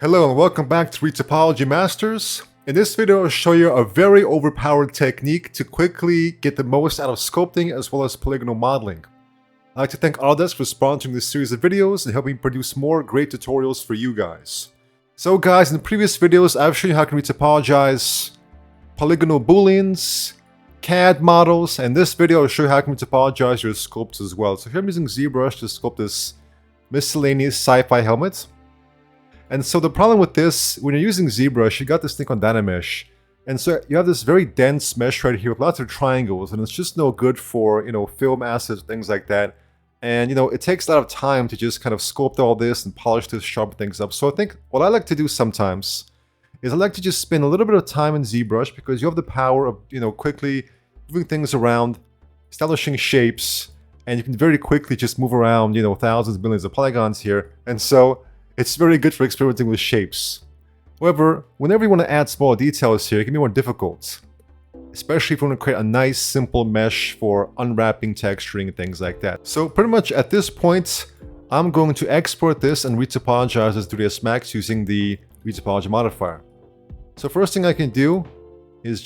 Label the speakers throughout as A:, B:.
A: Hello and welcome back to Retopology Masters. In this video I'll show you a very overpowered technique to quickly get the most out of sculpting as well as polygonal modeling. I'd like to thank Autodesk for sponsoring this series of videos and helping produce more great tutorials for you guys. So guys, in the previous videos I've shown you how you can retopologize polygonal booleans, CAD models, and in this video I'll show you how you can retopologize your sculpts as well. So here I'm using Zbrush to sculpt this miscellaneous sci-fi helmet. And so the problem with this, when you're using Zbrush, you got this thing on Dynamesh, and so you have this very dense mesh right here with lots of triangles, and it's just no good for, film assets, things like that. And, it takes a lot of time to just kind of sculpt all this and polish this, sharpen things up. So I think what I like to do sometimes is I like to just spend a little bit of time in Zbrush because you have the power of, quickly moving things around, establishing shapes, and you can very quickly just move around, thousands, millions of polygons here. And so it's very good for experimenting with shapes. However, whenever you want to add small details here, it can be more difficult. Especially if you want to create a nice, simple mesh for unwrapping, texturing, and things like that. So pretty much at this point, I'm going to export this and retopologize as 3ds Max using the Retopology modifier. So first thing I can do is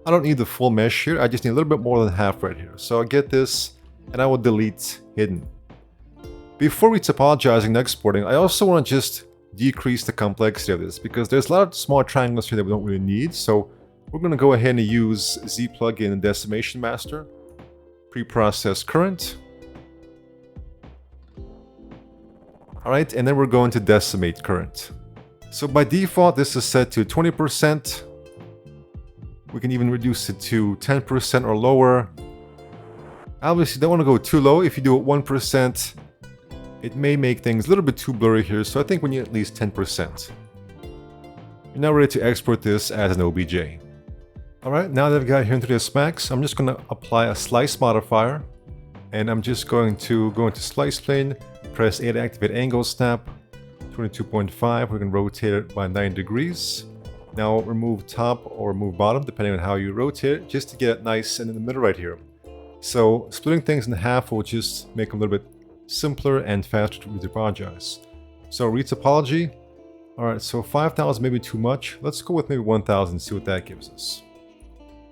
A: I don't need the full mesh here, I just need a little bit more than half right here. So I'll get this, and I will delete hidden. Before retopologizing and exporting, I also want to just decrease the complexity of this because there's a lot of small triangles here that we don't really need. So we're going to go ahead and use Z plugin and Decimation Master, preprocess current. Alright, and then we're going to decimate current. So by default, this is set to 20%. We can even reduce it to 10% or lower. Obviously, you don't want to go too low. If you do it 1%, it may make things a little bit too blurry here, so I think we need at least 10%. You're now ready to export this as an OBJ. Alright, now that I've got here into 3ds Max, I'm just going to apply a slice modifier. And I'm just going to go into slice plane, press A to activate angle snap, 22.5, we can rotate it by 9 degrees. Now remove top or remove bottom, depending on how you rotate it, just to get it nice and in the middle right here. So splitting things in half will just make them a little bit simpler and faster to retopologize. So retopology, alright, so 5,000 may be too much. Let's go with maybe 1,000 and see what that gives us.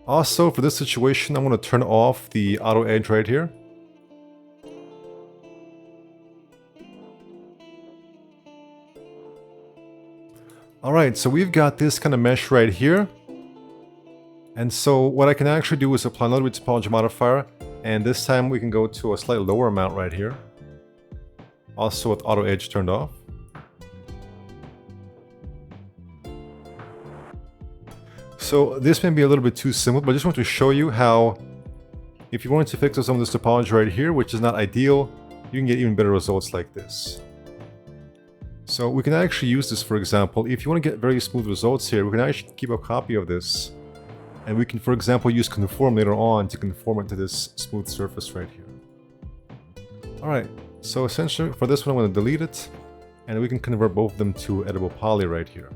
A: Also, for this situation, I'm going to turn off the auto edge right here. Alright, so we've got this kind of mesh right here. And so what I can actually do is apply another retopology modifier, and this time we can go to a slightly lower amount right here. Also with auto edge turned off. So this may be a little bit too simple, but I just want to show you how if you wanted to fix some of this topology right here, which is not ideal, you can get even better results like this. So we can actually use this, for example, if you want to get very smooth results here, we can actually keep a copy of this. And we can, for example, use conform later on to conform it to this smooth surface right here. Alright. So essentially, for this one, I'm going to delete it, and we can convert both of them to editable poly right here.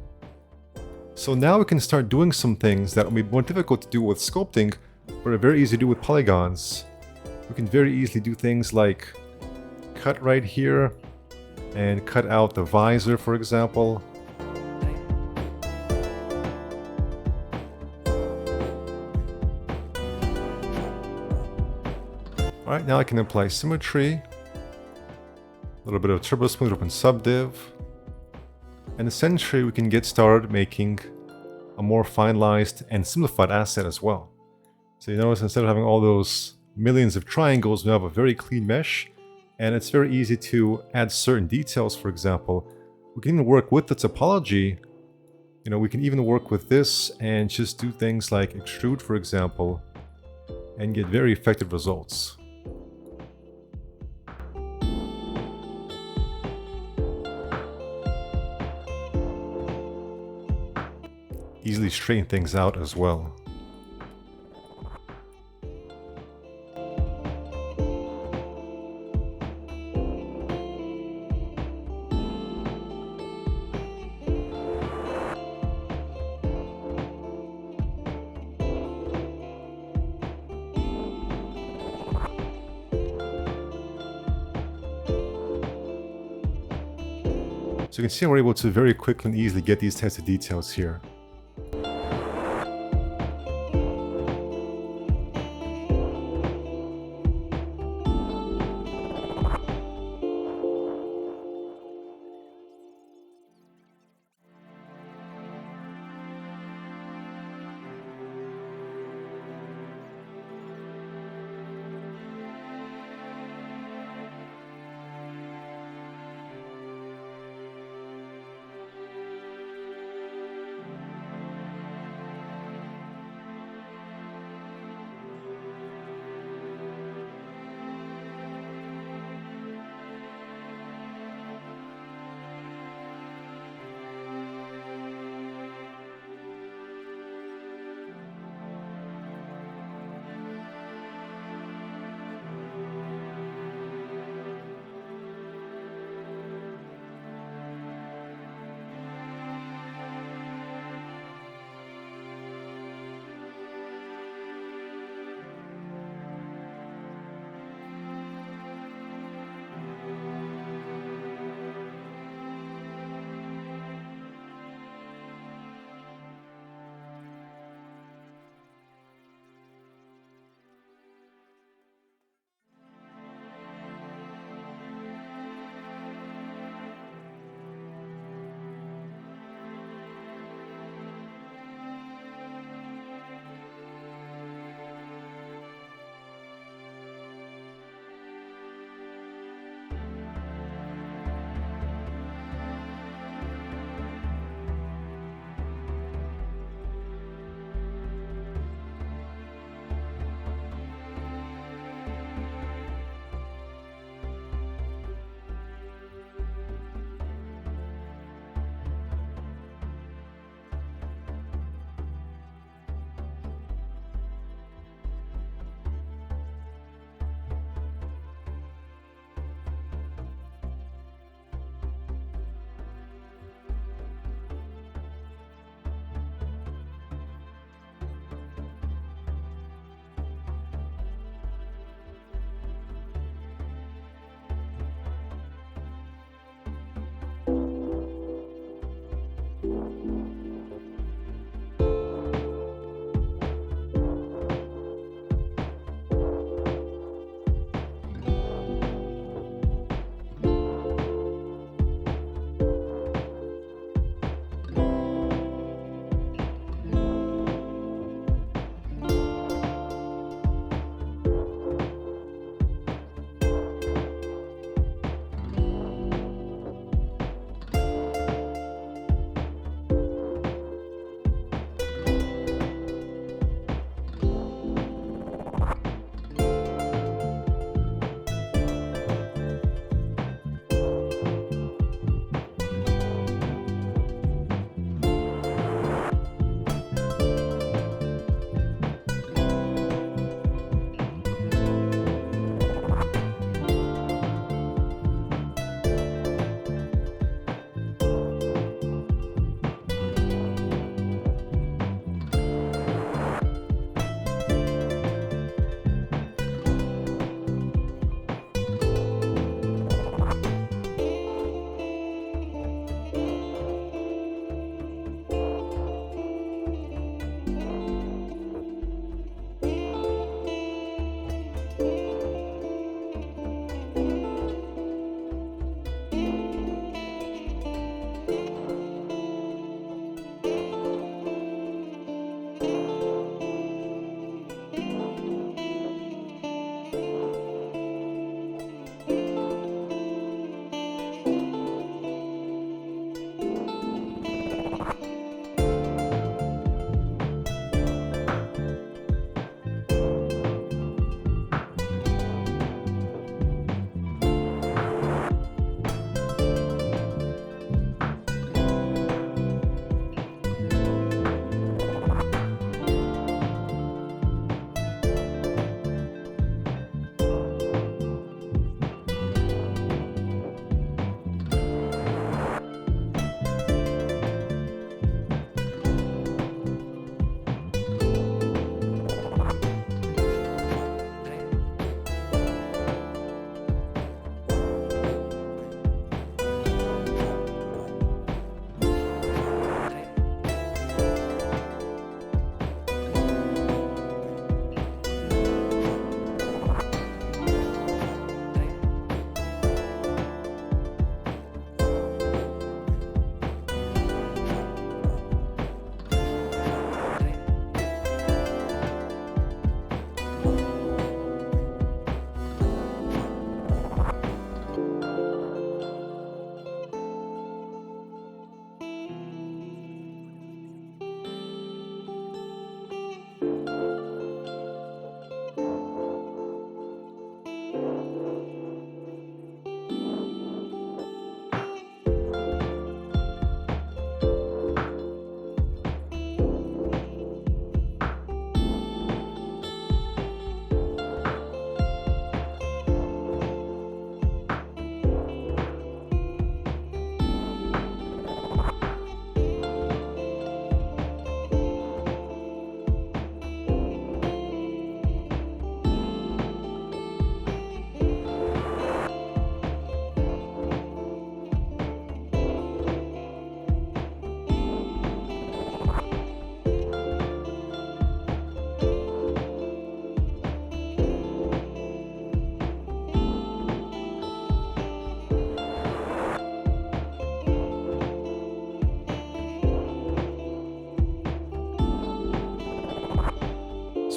A: So now we can start doing some things that will be more difficult to do with sculpting, but are very easy to do with polygons. We can very easily do things like cut right here, and cut out the visor, for example. Alright, now I can apply symmetry. A little bit of turbo smooth open subdiv, and essentially we can get started making a more finalized and simplified asset as well. So you notice instead of having all those millions of triangles, we have a very clean mesh, and it's very easy to add certain details. For example, we can even work with the topology. We can even work with this and just do things like extrude, for example, and get very effective results. Easily straighten things out as well. So you can see we're able to very quickly and easily get these types of details here.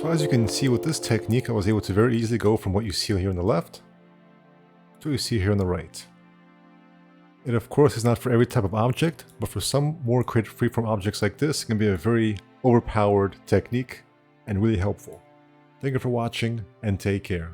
A: So as you can see with this technique, I was able to very easily go from what you see here on the left to what you see here on the right. It of course is not for every type of object, but for some more creative freeform objects like this, it can be a very overpowered technique and really helpful. Thank you for watching and take care.